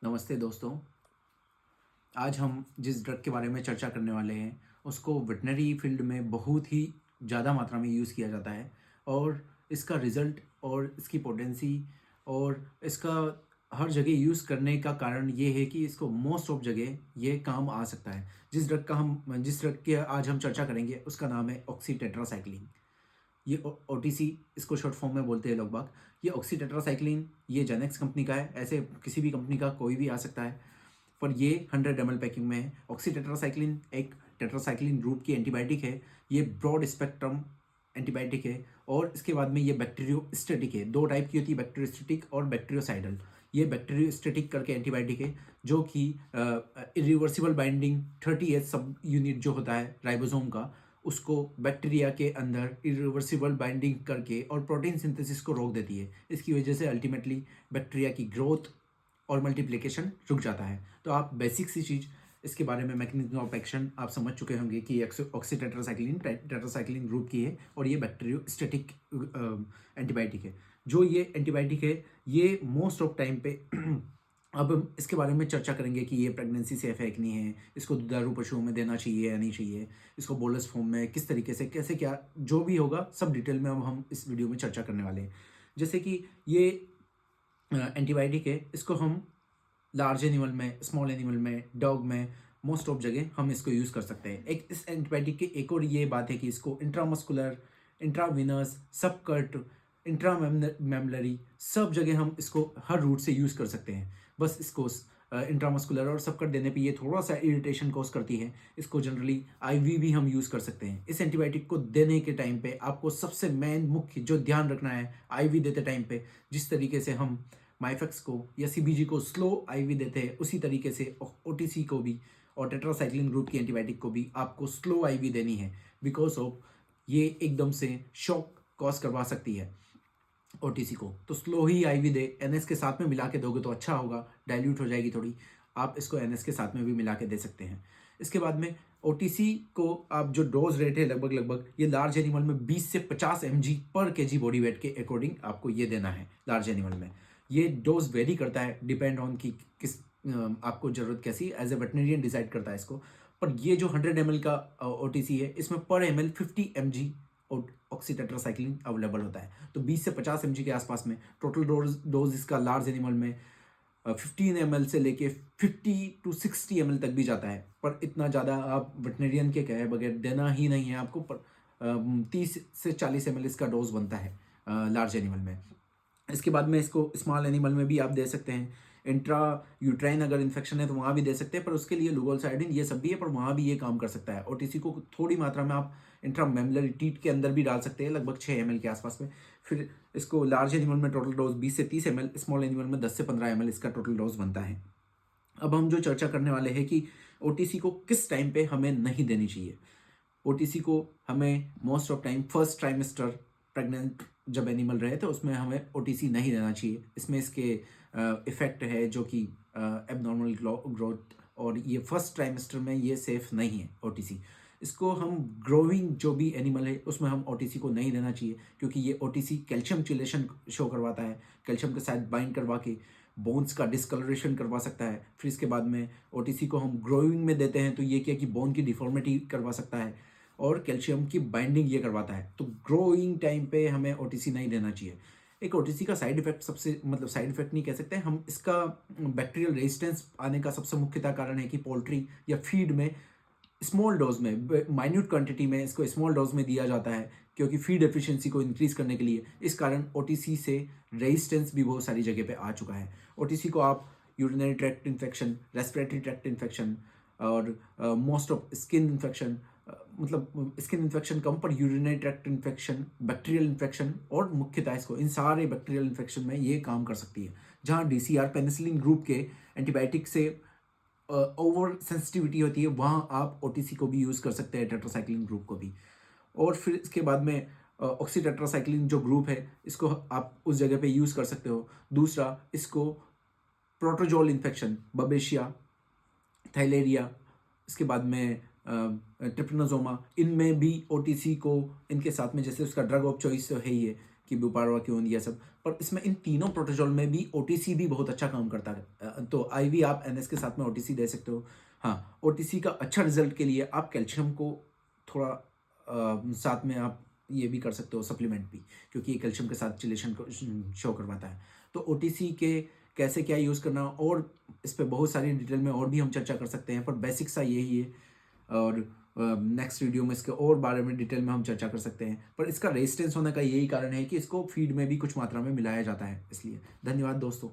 नमस्ते दोस्तों। आज हम जिस ड्रग के बारे में चर्चा करने वाले हैं उसको वेटनरी फील्ड में बहुत ही ज़्यादा मात्रा में यूज़ किया जाता है और इसका रिज़ल्ट और इसकी पोटेंसी और इसका हर जगह यूज़ करने का कारण ये है कि इसको मोस्ट ऑफ जगह ये काम आ सकता है। जिस ड्रग की आज हम चर्चा करेंगे उसका नाम है ऑक्सी टेट्रासाइक्लिन। ये ओटीसी इसको शॉर्ट फॉर्म में बोलते हैं लोग बाग। ये ऑक्सी टेट्रासाइक्लिन ये जेनेक्स कंपनी का है। ऐसे किसी भी कंपनी का कोई भी आ सकता है, पर ये 100 ml पैकिंग में है। ऑक्सी टेट्रासाइक्लिन एक टेट्रासाइक्लिन ग्रुप की एंटीबायोटिक है। ये ब्रॉड स्पेक्ट्रम एंटीबायोटिक है और इसके बाद में ये बैक्टीरियोस्टेटिक है। दो टाइप की होती है, बैक्टीरियोस्टेटिक और बैक्टीरियोसाइडल। ये बैक्टीरियोस्टेटिक करके एंटीबायोटिक है जो कि इरिवर्सिबल बाइंडिंग 30H सब यूनिट जो होता है राइबोसोम का, उसको बैक्टीरिया के अंदर इरिवर्सिबल बाइंडिंग करके और प्रोटीन सिंथेसिस को रोक देती है। इसकी वजह से अल्टीमेटली बैक्टीरिया की ग्रोथ और मल्टीप्लिकेशन रुक जाता है। तो आप बेसिक सी चीज़ इसके बारे में मैकेनिज्म ऑफ एक्शन आप समझ चुके होंगे कि ऑक्सी टेट्रासाइक्लिन ग्रुप की है और ये बैक्टीरियोस्टेटिक एंटीबायोटिक है। जो ये एंटीबायोटिक है ये मोस्ट ऑफ टाइम पे अब हम इसके बारे में चर्चा करेंगे कि ये प्रेगनेंसी से इफेक्ट नहीं है, इसको दुधारू पशुओं में देना चाहिए या नहीं चाहिए, इसको बोलस फॉर्म में किस तरीके से कैसे क्या जो भी होगा सब डिटेल में अब हम इस वीडियो में चर्चा करने वाले हैं। जैसे कि ये एंटीबायोटिक है, इसको हम लार्ज एनिमल में, स्मॉल एनिमल में, डॉग में मोस्ट ऑफ जगह हम इसको यूज़ कर सकते हैं। एक इस एंटीबायोटिक की एक और ये बात है कि इसको इंट्रामस्कुलर, इंट्राविनस, सबकट, इंट्रामेमलरी सब जगह हम इसको हर रूट से यूज़ कर सकते हैं। बस इसको इंट्रामस्कुलर और सबकट देने पे ये थोड़ा सा इरिटेशन कॉज करती है। इसको जनरली आईवी भी हम यूज़ कर सकते हैं। इस एंटीबायोटिक को देने के टाइम पे आपको सबसे मेन मुख्य जो ध्यान रखना है आईवी देते टाइम पे, जिस तरीके से हम माइफेक्स को या सीबीजी को स्लो आईवी देते हैं उसी तरीके से ओटीसी को भी और टेट्रासाइक्लिन ग्रुप की एंटीबायोटिक को भी आपको स्लो आईवी देनी है। बिकॉज ऑफ ये एकदम से शॉक कॉज करवा सकती है ओटीसी को। तो स्लो ही आईवी दे, एनएस के साथ में मिला के दोगे तो अच्छा होगा, डाइल्यूट हो जाएगी थोड़ी। आप इसको एनएस के साथ में भी मिला के दे सकते हैं। इसके बाद में ओटीसी को आप जो डोज रेट है लगभग लगभग ये लार्ज एनिमल में 20 से 50 mg पर केजी बॉडी वेट के अकॉर्डिंग आपको ये देना है लार्ज एनिमल में। ये डोज वेरी करता है डिपेंड ऑन कि किस आपको ज़रूरत कैसी, एज ए वेटनेरियन डिसाइड करता है इसको। पर ये जो 100 ml का ओटीसी है इसमें पर ml 50 mg oxy tetracycline available होता है। तो 20 से 50 mg के आसपास में टोटल डोज इसका लार्ज एनिमल में 15 ml से लेके 50 टू 60 ml तक भी जाता है। पर इतना ज़्यादा आप वेटनेरियन के कहे बगैर देना ही नहीं है आपको। पर 30 से 40 ml इसका डोज बनता है लार्ज एनिमल में। इसके बाद में इसको स्मॉल एनिमल में भी आप दे सकते हैं। इंट्रा यूट्राइन अगर इन्फेक्शन है तो वहाँ भी दे सकते हैं, पर उसके लिए लुगोलसाइडिन ये सब भी है, पर वहाँ भी ये काम कर सकता है। ओटीसी को थोड़ी मात्रा में आप इंट्रा मेमलरी टीट के अंदर भी डाल सकते हैं, लगभग 6 ml के आसपास में। फिर इसको लार्ज एनिमल में टोटल डोज 20 से 30 ml, स्मॉल एनिमल में 10 से 15 ml इसका टोटल डोज बनता है। अब हम जो चर्चा करने वाले हैं कि ओटीसी को किस टाइम पे हमें नहीं देनी चाहिए। ओटीसी को हमें most of time first trimester pregnant जब एनिमल रहे तो उसमें हमें ओटीसी नहीं देना चाहिए। इसमें इसके इफ़ेक्ट है जो कि एबनॉर्मल ग्रोथ, और ये फर्स्ट ट्राइमेस्टर में ये सेफ नहीं है ओटीसी। इसको हम ग्रोइंग जो भी एनिमल है उसमें हम ओटीसी को नहीं देना चाहिए, क्योंकि ये ओटीसी कैल्शियम चिलेशन शो करवाता है। कैल्शियम के साथ बाइंड करवा के बोन्स का डिस्कलरेशन करवा सकता है। फिर इसके बाद में ओटीसी को हम ग्रोइंग में देते हैं तो ये क्या कि बोन की डिफॉर्मिटी करवा सकता है और कैल्शियम की बाइंडिंग ये करवाता है। तो ग्रोइंग टाइम पे हमें ओटीसी नहीं देना चाहिए। एक ओटीसी का साइड इफेक्ट सबसे साइड इफेक्ट नहीं कह सकते हम, इसका बैक्टीरियल रेजिस्टेंस आने का सबसे मुख्यतः कारण है कि पोल्ट्री या फीड में स्मॉल डोज में, माइन्यूट क्वांटिटी में इसको स्मॉल डोज में दिया जाता है, क्योंकि फीड एफिशिएंसी को इंक्रीज करने के लिए। इस कारण ओटीसी से रेजिस्टेंस भी बहुत सारी जगह पे आ चुका है। ओटीसी को आप urinary tract infection, respiratory tract infection और most of skin infection, skin infection कम पर urinary tract infection, bacterial infection और मुख्यतः इसको इन सारे बैक्टीरियल इन्फेक्शन में ये काम कर सकती है। जहाँ डीसीआर पेनिसिलिन ग्रुप के एंटीबायोटिक से ओवर सेंसिटिविटी होती है वहाँ आप ओटीसी को भी यूज़ कर सकते हैं, टेट्रासाइक्लिन ग्रुप को भी। और फिर इसके बाद में ऑक्सी टेट्रासाइक्लिन जो ग्रुप है इसको आप उस जगह पे यूज़ कर सकते हो। दूसरा, इसको प्रोटोजोल इन्फेक्शन, बबेशिया, थाइलेरिया, इसके बाद में ट्रिपनोसोमा, इनमें भी ओटीसी को इनके साथ में, जैसे उसका ड्रग ऑफ चॉइस है ये कि बुपारवा क्यों ये सब, पर इसमें इन तीनों प्रोटोजोल में भी ओटीसी भी बहुत अच्छा काम करता है। तो आईवी आप एनएस के साथ में ओटीसी दे सकते हो। हाँ, ओटीसी का अच्छा रिजल्ट के लिए आप कैल्शियम को थोड़ा साथ में आप ये भी कर सकते हो सप्लीमेंट भी, क्योंकि ये कैल्शियम के साथ चिलेशन को शो करवाता है। तो ओटीसी के कैसे क्या यूज़ करना, और इस पे बहुत सारी डिटेल में और भी हम चर्चा कर सकते हैं, पर बेसिक सा यही है। और नेक्स्ट वीडियो में इसके और बारे में डिटेल में हम चर्चा कर सकते हैं, पर इसका रेजिस्टेंस होने का यही कारण है कि इसको फीड में भी कुछ मात्रा में मिलाया जाता है, इसलिए। धन्यवाद दोस्तों।